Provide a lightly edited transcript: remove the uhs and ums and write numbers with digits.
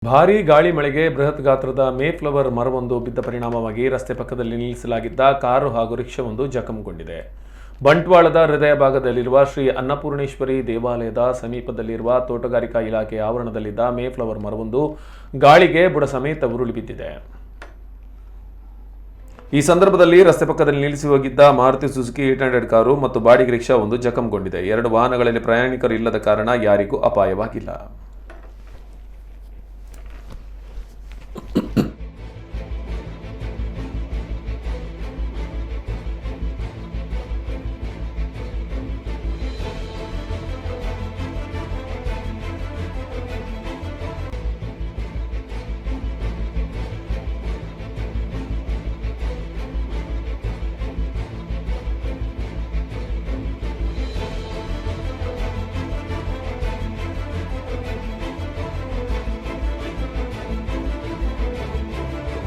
ಭಾರೀ ಗಾಳಿ ಮಳೆಗೆ ಬೃಹತ್ ಗಾತ್ರದ ಮೇಫ್ಲವರ್ ಮರವೊಂದು ಬಿದ್ದ ಪರಿಣಾಮವಾಗಿ ರಸ್ತೆ ಪಕ್ಕದಲ್ಲಿ ನಿಲ್ಲಿಸಲಾಗಿದ್ದ ಕಾರು ಹಾಗೂ ರಿಕ್ಷಾವೊಂದು ಜಖಂಗೊಂಡಿದೆ. ಬಂಟ್ವಾಳದ ಹೃದಯ ಭಾಗದಲ್ಲಿರುವ ಶ್ರೀ ಅನ್ನಪೂರ್ಣೇಶ್ವರಿ ದೇವಾಲಯದ ಸಮೀಪದಲ್ಲಿರುವ ತೋಟಗಾರಿಕಾ ಇಲಾಖೆ ಆವರಣದಲ್ಲಿದ್ದ ಮೇಫ್ಲವರ್ ಮರವೊಂದು ಗಾಳಿಗೆ ಬುಡ ಸಮೇತ ಉರುಳಿ ಬಿದ್ದಿದೆ. ಈ ಸಂದರ್ಭದಲ್ಲಿ ರಸ್ತೆ ಪಕ್ಕದಲ್ಲಿ ನಿಲ್ಲಿಸಿ ಹೋಗಿದ್ದ ಮಾರುತಿ ಸುಜುಕಿ 800 ಕಾರು ಮತ್ತು ಬಾಡಿಗೆ ರಿಕ್ಷಾ ಒಂದು ಜಖಂಗೊಂಡಿದೆ. 2 ವಾಹನಗಳಲ್ಲಿ ಪ್ರಯಾಣಿಕರು ಇಲ್ಲದ ಕಾರಣ ಯಾರಿಗೂ ಅಪಾಯವಾಗಿಲ್ಲ.